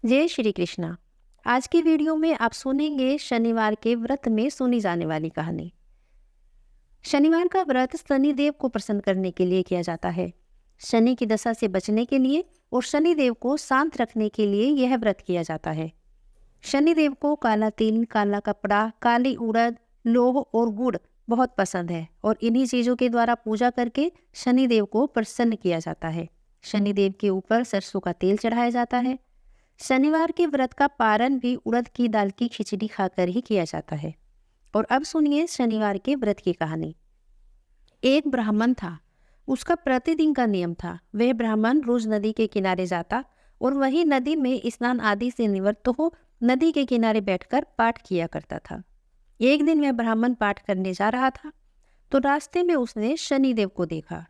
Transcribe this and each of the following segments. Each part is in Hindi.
जय श्री कृष्णा। आज की वीडियो में आप सुनेंगे शनिवार के व्रत में सुनी जाने वाली कहानी। शनिवार का व्रत शनिदेव को प्रसन्न करने के लिए किया जाता है। शनि की दशा से बचने के लिए और शनिदेव को शांत रखने के लिए यह व्रत किया जाता है। शनिदेव को काला तिल, काला कपड़ा, काली उड़द, लौह और गुड़ बहुत पसंद है और इन्हीं चीजों के द्वारा पूजा करके शनिदेव को प्रसन्न किया जाता है। शनिदेव के ऊपर सरसों का तेल चढ़ाया जाता है। शनिवार के व्रत का पारण भी उड़द की दाल की खिचड़ी खाकर ही किया जाता है। और अब सुनिए शनिवार के व्रत की कहानी। एक ब्राह्मण था। उसका प्रतिदिन का नियम था। वह ब्राह्मण रोज नदी के किनारे जाता और वही नदी में स्नान आदि से निवृत्त हो नदी के किनारे बैठकर पाठ किया करता था। एक दिन वह ब्राह्मण पाठ करने जा रहा था तो रास्ते में उसने शनिदेव को देखा।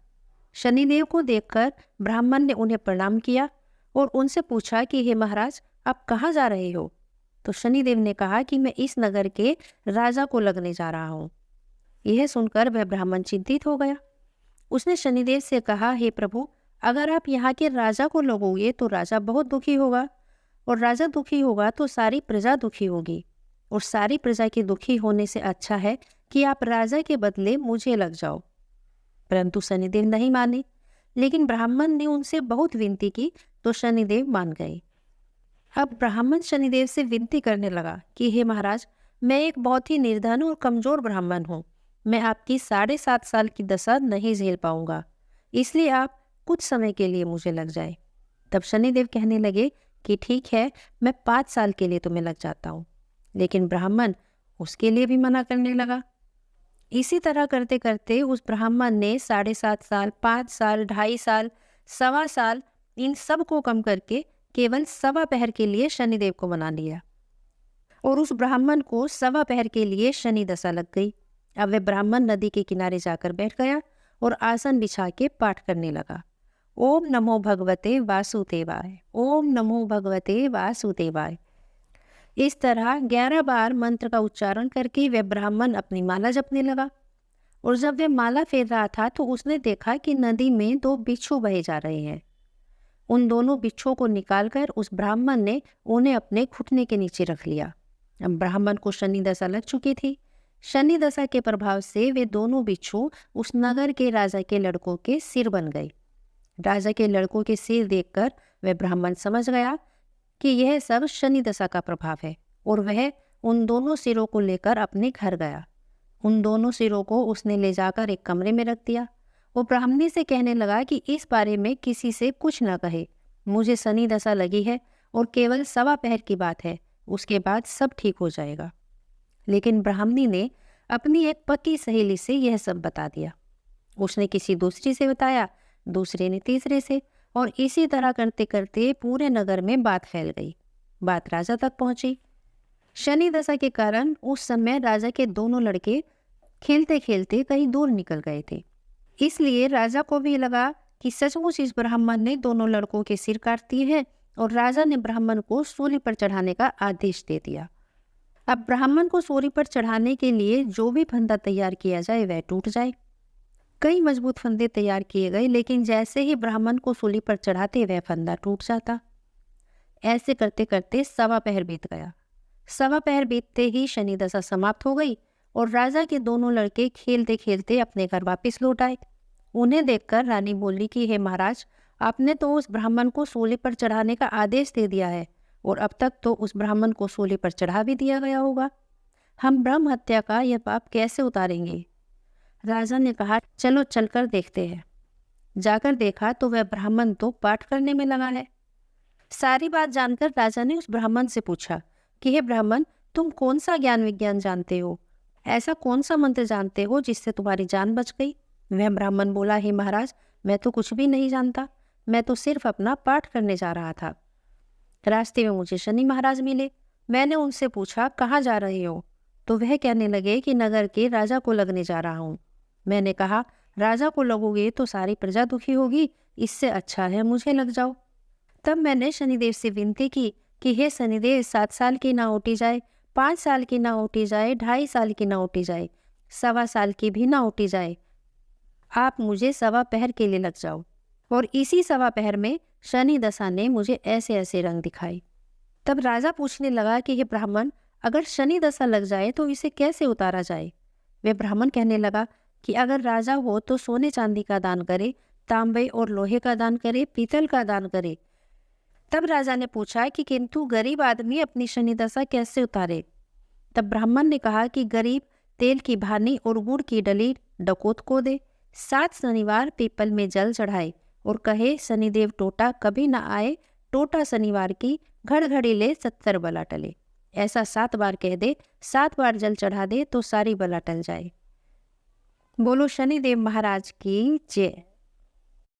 शनिदेव को देखकर ब्राह्मण ने उन्हें प्रणाम किया और उनसे पूछा कि हे महाराज, आप कहाँ जा रहे हो? तो शनिदेव ने कहा कि मैं इस नगर के राजा को लगने जा रहा हूँ। यह सुनकर वह ब्राह्मण चिंतित हो गया। उसने शनिदेव से कहा, हे प्रभु, अगर आप यहाँ के राजा को लगोगे तो राजा बहुत दुखी होगा और राजा दुखी होगा तो सारी प्रजा दुखी होगी और सारी प्रजा के दुखी होने से अच्छा है कि आप राजा के बदले मुझे लग जाओ। परंतु शनिदेव नहीं माने। लेकिन ब्राह्मण ने उनसे बहुत विनती की तो शनिदेव मान गए। अब ब्राह्मण शनिदेव से विनती करने लगा कि हे महाराज, मैं एक बहुत ही निर्धन और कमजोर ब्राह्मण हूँ। मैं आपकी 7.5 साल की दशा नहीं झेल पाऊंगा, इसलिए आप कुछ समय के लिए मुझे लग जाए। तब शनिदेव कहने लगे कि ठीक है, मैं 5 साल के लिए तुम्हें लग जाता हूँ। लेकिन ब्राह्मण उसके लिए भी मना करने लगा। इसी तरह करते करते उस ब्राह्मण ने 7.5 साल, 5 साल, 2.5 साल, 1.25 साल इन सब को कम करके केवल 1.25 पहर के लिए शनिदेव को मना लिया और उस ब्राह्मण को 1.25 पहर के लिए शनि दशा लग गई। अब वह ब्राह्मण नदी के किनारे जाकर बैठ गया और आसन बिछा के पाठ करने लगा। ओम नमो भगवते वासुदेवाय, ओम नमो भगवते वासुदेवाय। इस तरह 11 बार मंत्र का उच्चारण करके वह ब्राह्मण अपनी माला जपने लगा। और जब वह माला फेर रहा था तो उसने देखा कि नदी में 2 बिच्छू बहे जा रहे हैं। उन दोनों बिच्छुओं को निकालकर उस ब्राह्मण ने उन्हें अपने घुटने के नीचे रख लिया। अब ब्राह्मण को शनि दशा लग चुकी थी। शनि दशा के प्रभाव से वे दोनों बिच्छू उस नगर के राजा के लड़कों के सिर बन गए। राजा के लड़कों के सिर देखकर वह ब्राह्मण समझ गया कि यह सब शनि दशा का प्रभाव है और वह उन दोनों सिरों को लेकर अपने घर गया। उन दोनों सिरों को उसने ले जाकर एक कमरे में रख दिया। वो ब्राह्मणी से कहने लगा कि इस बारे में किसी से कुछ न कहे, मुझे शनि दशा लगी है और केवल 1.25 पहर की बात है, उसके बाद सब ठीक हो जाएगा। लेकिन ब्राह्मणी ने अपनी एक पक्की सहेली से यह सब बता दिया। उसने किसी दूसरी से बताया, दूसरे ने तीसरे से, और इसी तरह करते करते पूरे नगर में बात फैल गई। बात राजा तक पहुंची। शनि दशा के कारण उस समय राजा के दोनों लड़के खेलते खेलते कहीं दूर निकल गए थे। इसलिए राजा को भी लगा कि सचमुच इस ब्राह्मण ने दोनों लड़कों के सिर काट दिए हैं और राजा ने ब्राह्मण को सूली पर चढ़ाने का आदेश दे दिया। अब ब्राह्मण को सूली पर चढ़ाने के लिए जो भी फंदा तैयार किया जाए वह टूट जाए। कई मजबूत फंदे तैयार किए गए, लेकिन जैसे ही ब्राह्मण को सूली पर चढ़ाते वह फंदा टूट जाता। ऐसे करते करते 1.25 पहर बीत गया। 1.25 पहर बीतते ही शनि दशा समाप्त हो गई और राजा के दोनों लड़के खेलते खेलते अपने घर वापस लौट आए। उन्हें देखकर रानी बोली कि हे महाराज, आपने तो उस ब्राह्मण को सूली पर चढ़ाने का आदेश दे दिया है और अब तक तो उस ब्राह्मण को सूली पर चढ़ा भी दिया गया होगा। हम ब्रह्म हत्या का यह पाप कैसे उतारेंगे? राजा ने कहा, चलो चलकर देखते हैं। जाकर देखा तो वह ब्राह्मण तो पाठ करने में लगा है। सारी बात जानकर राजा ने उस ब्राह्मण से पूछा कि हे ब्राह्मण, तुम कौन सा ज्ञान विज्ञान जानते हो? ऐसा कौन सा मंत्र जानते हो जिससे तुम्हारी जान बच गई? वह ब्राह्मण बोला, हे महाराज, मैं तो कुछ भी नहीं जानता। मैं तो सिर्फ अपना पाठ करने जा रहा था। रास्ते में मुझे शनि महाराज मिले। मैंने उनसे पूछा, कहाँ जा रहे हो? तो वह कहने लगे कि नगर के राजा को लगने जा रहा हूँ। मैंने कहा, राजा को लगोगे तो सारी प्रजा दुखी होगी, इससे अच्छा है मुझे लग जाओ। तब मैंने शनिदेव से विनती की कि हे शनिदेव, 7 साल की ना ओटी जाए, 5 साल की ना ओटी जाए, 2.5 साल की ना ओटी जाए, 1.25 साल की भी ना ओटी जाए, आप मुझे 1.25 पहर के लिए लग जाओ। और इसी 1.25 पहर में शनि दशा ने मुझे ऐसे ऐसे रंग दिखाए। तब राजा पूछने लगा कि हे ब्राह्मण, अगर शनि दशा लग जाए तो इसे कैसे उतारा जाए। वे ब्राह्मण कहने लगा कि अगर राजा हो तो सोने चांदी का दान करे, तांबे और लोहे का दान करे, पीतल का दान करे। तब राजा ने पूछा कि किंतु गरीब आदमी अपनी शनि दशा कैसे उतारे। तब ब्राह्मण ने कहा कि गरीब तेल की भानी और गुड़ की डली डकोत को दे, 7 शनिवार पीपल में जल चढ़ाए और कहे शनिदेव टोटा कभी न आए, टोटा शनिवार की घड़घड़ी ले 70 बला टले। ऐसा 7 बार कह दे, 7 बार जल चढ़ा दे तो सारी बला टल जाए। बोलो शनिदेव महाराज की जय।